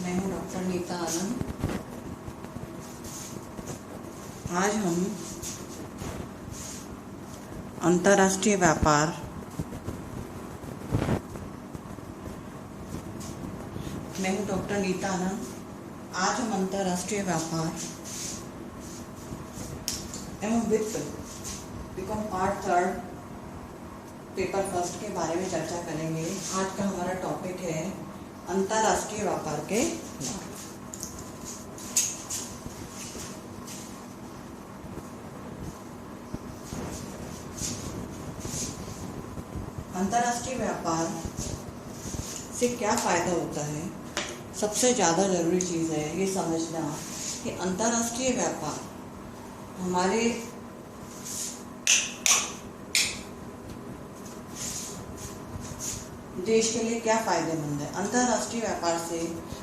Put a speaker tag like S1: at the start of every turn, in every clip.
S1: मैं हूँ डॉक्टर नीता आनंद। आज हम अंतर्राष्ट्रीय व्यापार मैं हूँ डॉक्टर नीता आनंद। आज हम अंतर्राष्ट्रीय व्यापार एवं वित्त बीकॉम पार्ट 3 पेपर फर्स्ट के बारे में चर्चा करेंगे। आज का हमारा टॉपिक है अंतर्राष्ट्रीय व्यापार के लाभ। अंतर्राष्ट्रीय व्यापार से क्या फ़ायदा होता है? सबसे ज़्यादा ज़रूरी चीज़ है ये समझना कि अंतर्राष्ट्रीय व्यापार हमारे देश के लिए क्या फ़ायदेमंद है। अंतर्राष्ट्रीय व्यापार से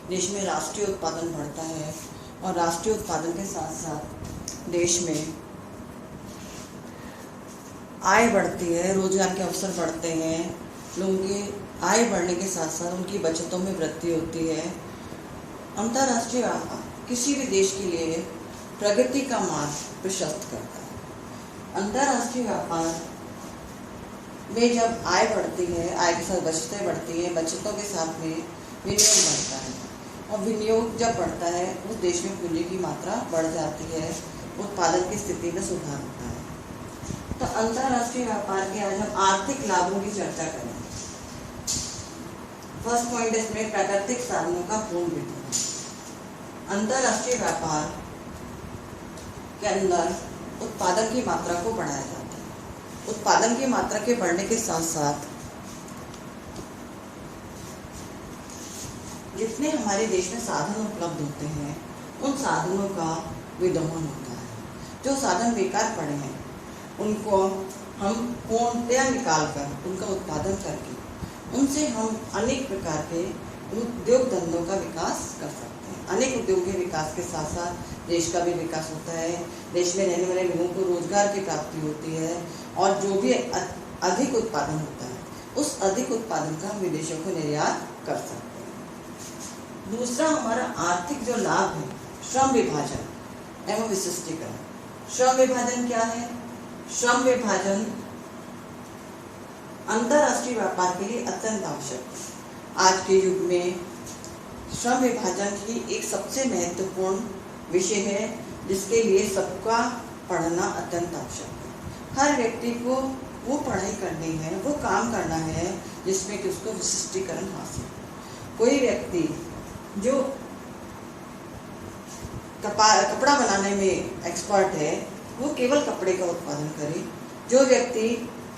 S1: देश में राष्ट्रीय उत्पादन बढ़ता है और राष्ट्रीय उत्पादन के साथ साथ देश में आय बढ़ती है, रोजगार के अवसर बढ़ते हैं, लोगों की आय बढ़ने के साथ साथ उनकी बचतों में वृद्धि होती है। अंतर्राष्ट्रीय व्यापार किसी भी देश के लिए प्रगति का मार्ग प्रशस्त करता है। अंतर्राष्ट्रीय व्यापार में जब आय बढ़ती है, आय के साथ बचतें बढ़ती है, बचतों के साथ में विनियोग बढ़ता है और विनियोग जब बढ़ता है उस देश में पूंजी की मात्रा बढ़ जाती है, उत्पादन की स्थिति में सुधार होता है। तो अंतर्राष्ट्रीय व्यापार के आज हम आर्थिक लाभों की चर्चा करेंगे। फर्स्ट पॉइंट इसमें प्राकृतिक साधनों का पूर्ण वितरण। अंतर्राष्ट्रीय व्यापार के अंदर उत्पादन की मात्रा को बढ़ाया जाता है। उत्पादन की मात्रा के बढ़ने के साथ साथ जितने हमारे देश में साधन उपलब्ध होते हैं उन साधनों का विदोहन होता है। जो साधन बेकार पड़े हैं उनको हम पूर्णतया निकाल कर उनका उत्पादन करके उनसे हम अनेक प्रकार के उद्योग धंधों का विकास कर सकते हैं। अनेक उद्योग के विकास के साथ साथ देश का भी विकास होता है। देश में रहने वाले लोगों को रोजगार की प्राप्ति होती है और जो भी अधिक उत्पादन होता है उस अधिक उत्पादन का हम विदेशों को निर्यात कर सकते हैं। दूसरा हमारा आर्थिक जो लाभ है श्रम विभाजन एवं विशिष्टीकरण। श्रम विभाजन क्या है? श्रम विभाजन अंतर्राष्ट्रीय व्यापार के लिए अत्यंत आवश्यक है। आज के युग में श्रम विभाजन ही एक सबसे महत्वपूर्ण विषय है जिसके लिए सबका पढ़ना अत्यंत आवश्यक है। हर व्यक्ति को वो पढ़ाई करनी है, वो काम करना है जिसमें कि उसको विशिष्टीकरण हासिल हो। कोई व्यक्ति जो कपड़ा बनाने में एक्सपर्ट है वो केवल कपड़े का उत्पादन करे। जो व्यक्ति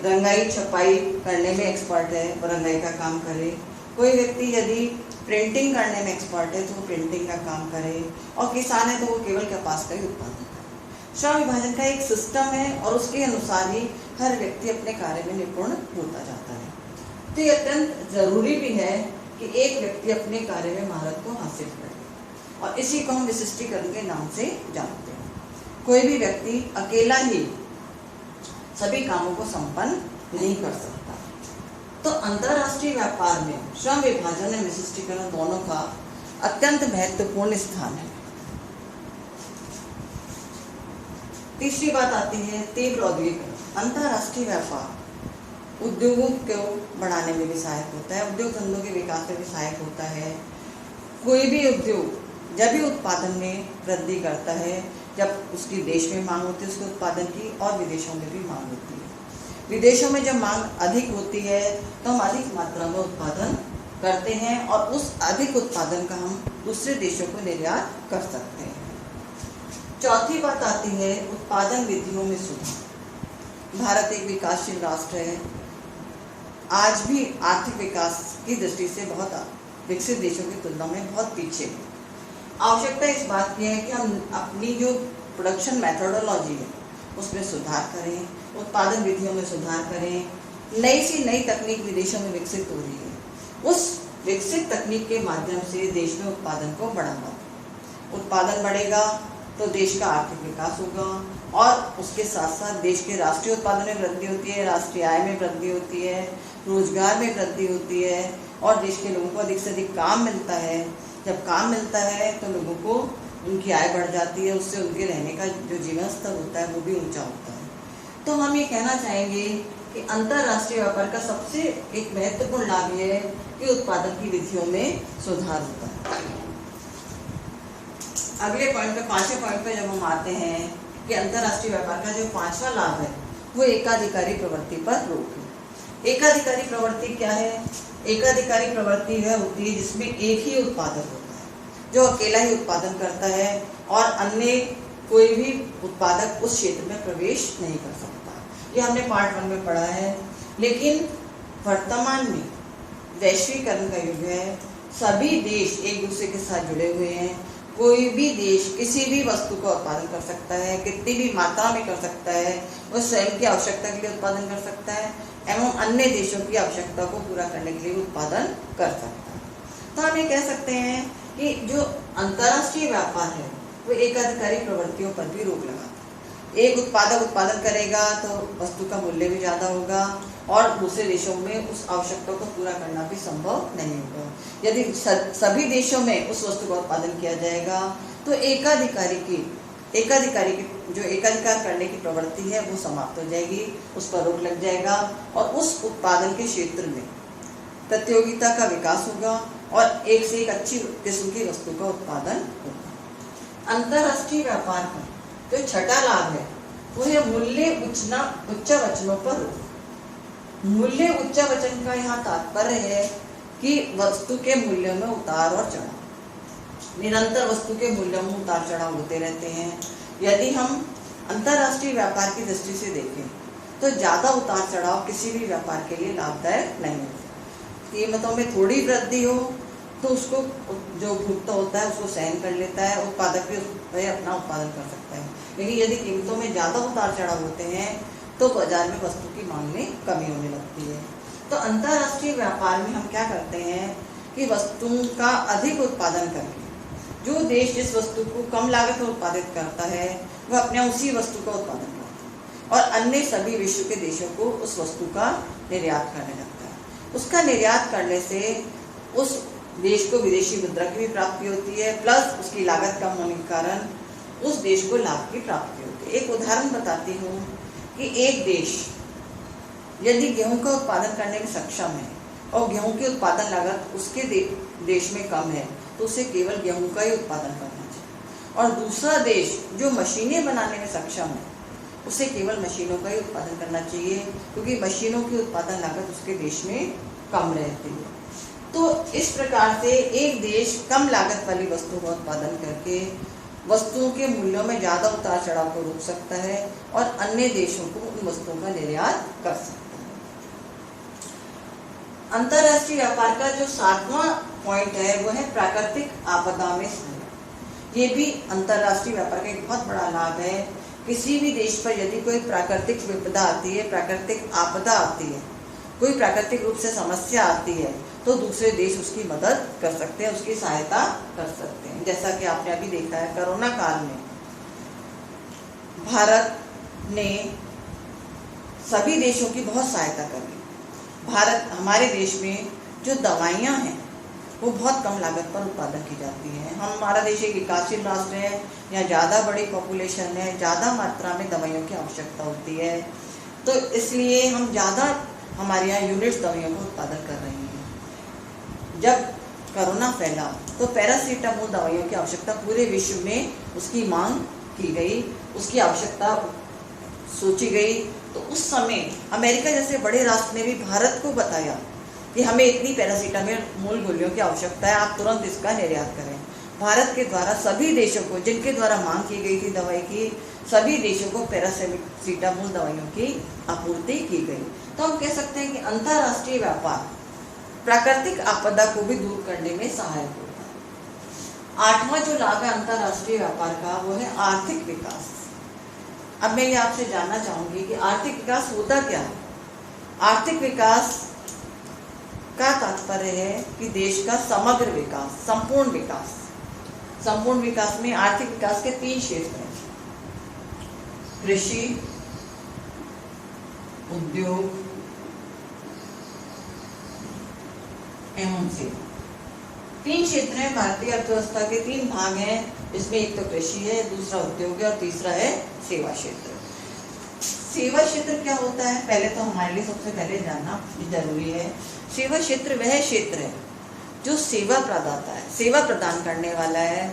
S1: रंगाई छपाई करने में एक्सपर्ट है वो रंगाई का काम करे। कोई व्यक्ति यदि प्रिंटिंग करने में एक्सपर्ट है तो वो प्रिंटिंग का काम करे और किसान है तो वो केवल कपास का ही उत्पादन करे। श्रम विभाजन का एक सिस्टम है और उसके अनुसार ही हर व्यक्ति अपने कार्य में निपुण होता जाता है। तो ये अत्यंत जरूरी भी है कि एक व्यक्ति अपने कार्य में महारत को हासिल करे और इसी को हम विशिष्टीकरण के नाम से जानते हैं। कोई भी व्यक्ति अकेला ही सभी कामों को संपन्न नहीं कर सकता। तो अंतर्राष्ट्रीय व्यापार में श्रम विभाजन और विशिष्टीकरण दोनों का अत्यंत महत्वपूर्ण स्थान है। तीसरी बात आती है तीव्र औद्योगिकरण। अंतर्राष्ट्रीय व्यापार उद्योगों को बढ़ाने में भी सहायक होता है, उद्योग धंधों के विकास में भी सहायक होता है। कोई भी उद्योग जब भी उत्पादन में वृद्धि करता है, जब उसकी देश में मांग होती है उसके उत्पादन की और विदेशों में भी मांग होती है। विदेशों में जब मांग अधिक होती है तो हम अधिक मात्रा में उत्पादन करते हैं और उस अधिक उत्पादन का हम दूसरे देशों को निर्यात कर सकते हैं। चौथी बात आती है उत्पादन विधियों में सुधार। भारत एक विकासशील राष्ट्र है, आज भी आर्थिक विकास की दृष्टि से बहुत विकसित देशों की तुलना में बहुत पीछे है। आवश्यकता इस बात की है कि हम अपनी जो प्रोडक्शन मेथोडोलॉजी है उसमें सुधार करें, उत्पादन विधियों में सुधार करें। नई सी नई तकनीक विदेशों में विकसित हो रही है, उस विकसित तकनीक के माध्यम से देश में उत्पादन को बढ़ावा। उत्पादन बढ़ेगा तो देश का आर्थिक विकास होगा और उसके साथ साथ देश के राष्ट्रीय उत्पादन में वृद्धि होती है, राष्ट्रीय आय में वृद्धि होती है, रोजगार में वृद्धि होती है और देश के लोगों को अधिक से अधिक काम मिलता है। जब काम मिलता है तो लोगों को उनकी आय बढ़ जाती है, उससे उनके रहने का जो जीवन स्तर होता है वो भी ऊंचा होता है। तो हम ये कहना चाहेंगे कि अंतर्राष्ट्रीय व्यापार का सबसे एक महत्वपूर्ण लाभ ये है कि उत्पादन की विधियों में सुधार होता है। अगले पॉइंट पे, पांचवें पॉइंट पे जब हम आते हैं कि अंतर्राष्ट्रीय व्यापार का जो पांचवा लाभ है वो एकाधिकारी प्रवृत्ति पर रोक है। एकाधिकारी प्रवृत्ति क्या है? एकाधिकारी प्रवृत्ति वह होती है जिसमें एक ही उत्पादक होता है, जो अकेला ही उत्पादन करता है और अन्य कोई भी उत्पादक उस क्षेत्र में प्रवेश नहीं कर सकता। ये हमने पार्ट 1 में पढ़ा है। लेकिन वर्तमान में वैश्वीकरण का युग है, सभी देश एक दूसरे के साथ जुड़े हुए हैं। कोई भी देश किसी भी वस्तु का उत्पादन कर सकता है, कितनी भी मात्रा में कर सकता है, वो स्वयं की आवश्यकता के लिए उत्पादन कर सकता है एवं अन्य देशों की आवश्यकता को पूरा करने के लिए उत्पादन कर सकता है। तो हम ये कह सकते हैं कि जो अंतर्राष्ट्रीय व्यापार है वो एकाधिकारी प्रवृत्तियों पर भी रोक लगाता है। एक उत्पादक उत्पादन करेगा तो वस्तु का मूल्य भी ज़्यादा होगा और दूसरे देशों में उस आवश्यकता को पूरा करना भी संभव नहीं होगा। यदि सभी देशों में उस वस्तु का उत्पादन किया जाएगा तो एकाधिकारी की जो एकाधिकार करने की प्रवृत्ति है वो समाप्त हो जाएगी, उस पर रोक लग जाएगा और उस उत्पादन के क्षेत्र में प्रतियोगिता का विकास होगा और एक से एक अच्छी किस्म की वस्तु का उत्पादन होगा। अंतर्राष्ट्रीय व्यापार का जो छठा लाभ है वो है मूल्य उच्चावचनों पर रोक। मूल्य उच्चावचन का यहाँ तात्पर्य है कि वस्तु के मूल्यों में उतार और चढ़ाव, निरंतर वस्तु के मूल्यों में उतार चढ़ाव होते रहते हैं। यदि हम अंतर्राष्ट्रीय व्यापार की दृष्टि से देखें तो ज़्यादा उतार चढ़ाव किसी भी व्यापार के लिए लाभदायक नहीं होता। कीमतों में थोड़ी वृद्धि हो तो उसको जो उपभोक्ता होता है उसको सहन कर लेता है, उत्पादक भी वह अपना उत्पादन कर सकता है। लेकिन यदि कीमतों में ज़्यादा उतार चढ़ाव होते हैं तो बाजार में वस्तु की मांग में कमी होने लगती है। तो अंतर्राष्ट्रीय व्यापार में हम क्या करते हैं कि वस्तुओं का अधिक उत्पादन करके जो देश जिस वस्तु को कम लागत में उत्पादित करता है वह अपने उसी वस्तु का उत्पादन करता है और अन्य सभी विश्व के देशों को उस वस्तु का निर्यात करने लगता है। उसका निर्यात करने से उस देश को विदेशी मुद्रा की भी प्राप्ति होती है, प्लस उसकी लागत कम होने के कारण उस देश को लाभ की प्राप्ति होती है। एक उदाहरण बताती हूँ कि एक देश यदि गेहूं का उत्पादन करने में सक्षम है और गेहूं की उत्पादन लागत उसके देश में कम है तो उसे केवल गेहूं का ही उत्पादन करना चाहिए, और दूसरा देश जो मशीनें बनाने में सक्षम है उसे केवल मशीनों का ही उत्पादन करना चाहिए क्योंकि मशीनों की उत्पादन लागत उसके देश में कम रहती है। तो इस प्रकार से एक देश कम लागत वाली वस्तु का उत्पादन करके वस्तुओं के मूल्यों में ज़्यादा उतार चढ़ाव को रोक सकता है और अन्य देशों को उन वस्तुओं का निर्यात कर सकता है। अंतर्राष्ट्रीय व्यापार का जो 7वां पॉइंट है वो है प्राकृतिक आपदा में सहयोग। ये भी अंतर्राष्ट्रीय व्यापार का एक बहुत बड़ा लाभ है। किसी भी देश पर यदि कोई प्राकृतिक विपदा आती है, प्राकृतिक आपदा आती है, कोई प्राकृतिक रूप से समस्या आती है तो दूसरे देश उसकी मदद कर सकते हैं, उसकी सहायता कर सकते हैं। जैसा कि आपने अभी देखा है कोरोना काल में भारत ने सभी देशों की बहुत सहायता करी। हमारे देश में जो दवाइयाँ हैं वो बहुत कम लागत पर उत्पादन की जाती हैं। हमारा देश एक विकासशील राष्ट्र है, यहाँ ज़्यादा बड़ी पॉपुलेशन है, ज़्यादा मात्रा में दवाइयों की आवश्यकता होती है, तो इसलिए हम ज़्यादा हमारे यहाँ यूनिट्स दवाइयों का उत्पादन कर रहे हैं। जब कोरोना फैला तो पैरासीटामोल दवाइयों की आवश्यकता पूरे विश्व में उसकी मांग की गई, उसकी आवश्यकता सोची गई। तो उस समय अमेरिका जैसे बड़े राष्ट्र ने भी भारत को बताया कि हमें इतनी पैरासीटामोल गोलियों की आवश्यकता है, आप तुरंत इसका निर्यात करें। भारत के द्वारा सभी देशों को, जिनके द्वारा मांग की गई थी दवाई की, सभी देशों को पैरासीटामोल दवाइयों की आपूर्ति की गई। तो हम कह सकते हैं कि अंतर्राष्ट्रीय व्यापार प्राकृतिक आपदा को भी दूर करने में सहायक होता है। 8वां जो लाभ है अंतर्राष्ट्रीय व्यापार का वो है आर्थिक विकास। अब मैं ये आपसे जानना चाहूंगी कि आर्थिक विकास होता क्या है। आर्थिक विकास का तात्पर्य है कि देश का समग्र विकास, संपूर्ण विकास। संपूर्ण विकास में आर्थिक विकास के 3 क्षेत्र हैं: कृषि, उद्योग, एवं सेवा। तीन क्षेत्र हैं भारतीय अर्थव्यवस्था के, तीन भाग हैं। इसमें एक तो कृषि है, दूसरा उद्योग है और तीसरा है सेवा क्षेत्र। सेवा क्षेत्र क्या होता है, पहले तो हमारे लिए सबसे पहले जानना जरूरी है। सेवा क्षेत्र वह क्षेत्र है जो सेवा प्रदाता है, सेवा प्रदान करने वाला है।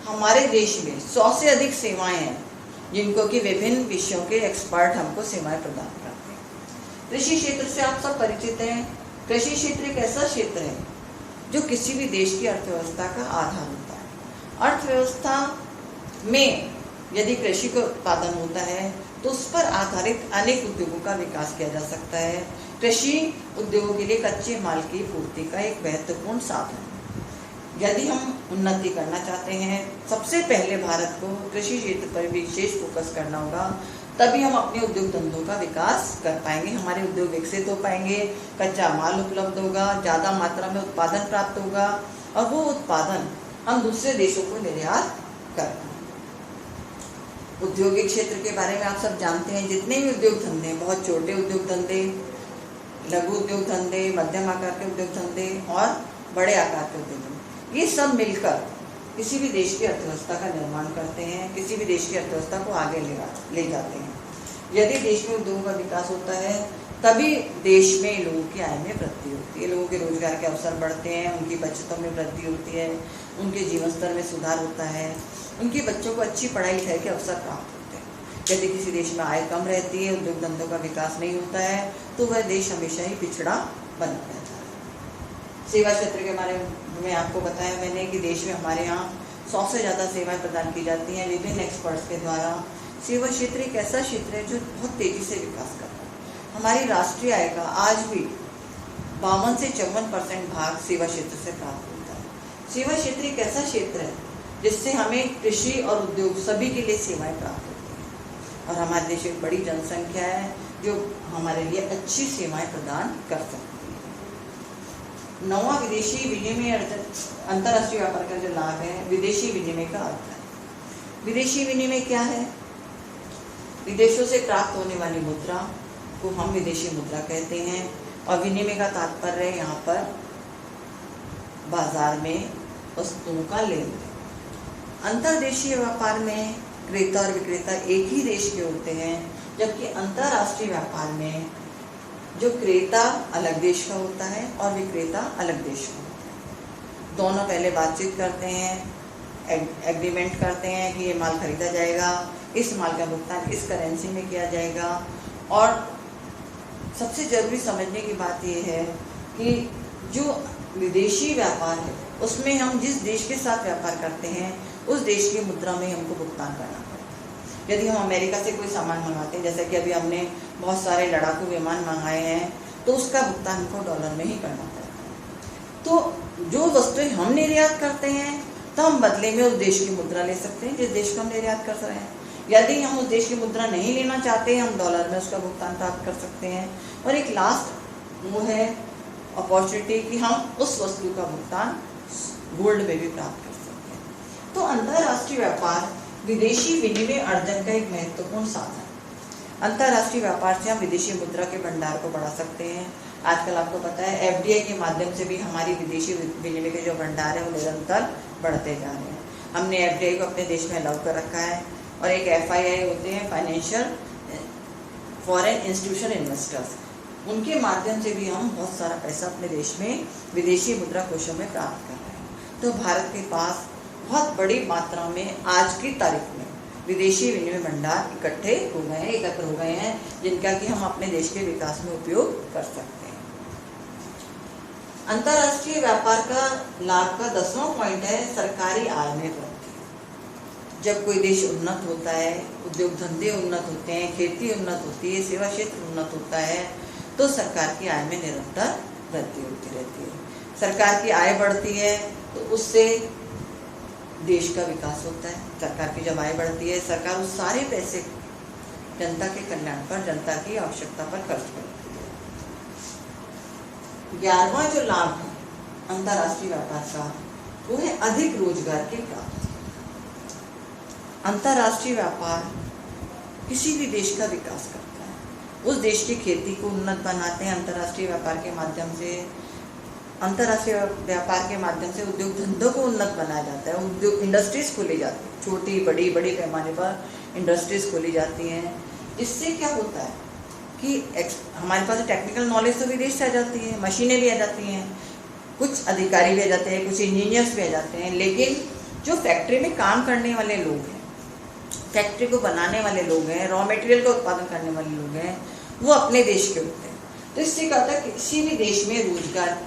S1: हमारे देश में 100 से अधिक सेवाएं हैं जिनको कि विभिन्न विषयों के एक्सपर्ट हमको सेवाएं प्रदान करते हैं। कृषि क्षेत्र से आप सब परिचित हैं। कृषि क्षेत्र एक ऐसा क्षेत्र है जो किसी भी देश की अर्थव्यवस्था का आधार होता है। अर्थव्यवस्था में यदि कृषि का उत्पादन होता है तो उस पर आधारित अनेक उद्योगों का विकास किया जा सकता है। कृषि उद्योगों के लिए कच्चे माल की पूर्ति का एक महत्वपूर्ण साधन है। यदि हम उन्नति करना चाहते हैं, सबसे पहले भारत को कृषि क्षेत्र पर विशेष फोकस करना होगा, तभी हम अपने उद्योग धंधों का विकास कर पाएंगे, हमारे उद्योग विकसित हो पाएंगे, कच्चा माल उपलब्ध होगा, ज़्यादा मात्रा में उत्पादन प्राप्त होगा और वो उत्पादन हम दूसरे देशों को निर्यात कर पाएंगे। औद्योगिक क्षेत्र के बारे में आप सब जानते हैं। जितने भी उद्योग धंधे, बहुत छोटे उद्योग धंधे, लघु उद्योग धंधे, मध्यम आकार के उद्योग धंधे और बड़े आकार के उद्योग धंधे, ये सब मिलकर किसी भी देश की अर्थव्यवस्था का निर्माण करते हैं, किसी भी देश की अर्थव्यवस्था को आगे ले जाते हैं। यदि देश में उद्योगों का विकास होता है तभी देश में लोगों की आय में वृद्धि होती है, लोगों के रोजगार के अवसर बढ़ते हैं, उनकी बचतों में वृद्धि होती है, उनके जीवन स्तर में सुधार होता है, उनके बच्चों को अच्छी पढ़ाई लिखाई के अवसर प्राप्त होते हैं। यदि किसी देश में आय कम रहती है, उद्योग धंधों का विकास नहीं होता है, तो वह देश हमेशा ही पिछड़ा बना रहता है। सेवा क्षेत्र के बारे में आपको बताया मैंने कि देश में हमारे यहाँ 100 से ज़्यादा सेवाएं प्रदान की जाती हैं विभिन्न एक्सपर्ट्स के द्वारा। सेवा क्षेत्र एक ऐसा क्षेत्र है जो बहुत तेज़ी से विकास कर रहा है। हमारी राष्ट्रीय आय का आज भी 52 से 54% भाग सेवा क्षेत्र से प्राप्त होता है। सेवा क्षेत्र एक ऐसा क्षेत्र है जिससे हमें कृषि और उद्योग सभी के लिए सेवाएं प्राप्त होती हैं और हमारे देश में बड़ी जनसंख्या है जो हमारे लिए अच्छी सेवाएं प्रदान कर सकती है। 9वां विदेशी विनिमय अंतर्राष्ट्रीय व्यापार का जो लाभ है, विदेशी विनिमय का अर्थ है। विदेशी विनिमय क्या है? विदेशों से प्राप्त होने वाली मुद्रा को हम विदेशी मुद्रा कहते हैं और विनिमय का तात्पर्य है यहाँ पर बाजार में वस्तुओं का लेन देन। अंतर्देशीय व्यापार में क्रेता और विक्रेता एक ही देश के होते हैं, जबकि अंतर्राष्ट्रीय व्यापार में जो क्रेता अलग देश का होता है और विक्रेता अलग देश का होता है। दोनों पहले बातचीत करते हैं, एग्रीमेंट करते हैं कि ये माल खरीदा जाएगा, इस माल का भुगतान इस करेंसी में किया जाएगा। और सबसे ज़रूरी समझने की बात यह है कि जो विदेशी व्यापार है उसमें हम जिस देश के साथ व्यापार करते हैं उस देश की मुद्रा में हमको भुगतान करना पड़ता है। यदि हम अमेरिका से कोई सामान मंगाते हैं, जैसे कि अभी हमने बहुत सारे लड़ाकू विमान मंगाए हैं, तो उसका भुगतान हमको डॉलर में ही करना पड़ता है। तो जो वस्तुएं हम निर्यात करते हैं तो हम बदले में उस देश की मुद्रा ले सकते हैं जिस देश को हम निर्यात कर रहे हैं। यदि हम उस देश की मुद्रा नहीं लेना चाहते हैं, हम डॉलर में उसका भुगतान प्राप्त कर सकते हैं। और एक लास्ट वो है अपॉर्चुनिटी कि हम उस वस्तु का भुगतान गोल्ड में भी प्राप्त कर सकते हैं। तो अंतर्राष्ट्रीय व्यापार विदेशी विनिमय अर्जन का एक महत्वपूर्ण साधन है। अंतर्राष्ट्रीय व्यापार से हम विदेशी मुद्रा के भंडार को बढ़ा सकते हैं। आजकल आपको पता है एफडीआई के माध्यम से भी हमारी विदेशी विनिमय के जो भंडार है वो निरंतर बढ़ते जा रहे हैं। हमने एफडीआई को अपने देश में अलाउ कर रखा है और एक एफआईआई होते हैं, फाइनेंशियल फॉरेन इंस्टीट्यूशन इन्वेस्टर्स, उनके माध्यम से भी हम बहुत सारा पैसा अपने देश में विदेशी मुद्रा कोषों में प्राप्त कर रहे हैं। तो भारत के पास बहुत बड़ी मात्रा में आज की तारीख में विदेशी विनिमय भंडार एकत्र हो गए हैं जिनका कि हम अपने देश के विकास में उपयोग कर सकते हैं। अंतर्राष्ट्रीय व्यापार का लाभ का 10वां पॉइंट है सरकारी आय में वृद्धि। जब कोई देश उन्नत होता है, उद्योग धंधे उन्नत होते हैं, खेती उन्नत होती है, सेवा क्षेत्र उन्नत होता है, तो सरकार की आय में निरंतर वृद्धि होती रहती है। सरकार की आय बढ़ती है तो उससे देश का विकास होता है। सरकार की जब आय बढ़ती है, सरकार उस सारे पैसे जनता के कल्याण पर, जनता की आवश्यकता पर खर्च करती है। 11वां जो लाभ है अंतर्राष्ट्रीय व्यापार का वो है अधिक रोजगार की प्राप्ति। अंतर्राष्ट्रीय व्यापार किसी भी देश का विकास करता है, उस देश की खेती को उन्नत बनाते हैं अंतर्राष्ट्रीय व्यापार के माध्यम से। अंतर्राष्ट्रीय व्यापार के माध्यम से उद्योग धंधों को उन्नत बनाया जाता है, उद्योग इंडस्ट्रीज खोली जाती है, छोटी बड़ी बड़ी पैमाने पर इंडस्ट्रीज खोली जाती हैं। इससे क्या होता है कि हमारे पास टेक्निकल नॉलेज तो विदेश से आ जाती है, मशीनें भी आ जाती हैं, कुछ अधिकारी भी आ जाते हैं, कुछ इंजीनियर्स भी आ जाते हैं, लेकिन जो फैक्ट्री में काम करने वाले लोग हैं, फैक्ट्री को बनाने वाले लोग हैं, रॉ मटेरियल का उत्पादन करने वाले लोग हैं, वो अपने देश के होते हैं। तो इससे क्या होता है, किसी भी देश में रोजगार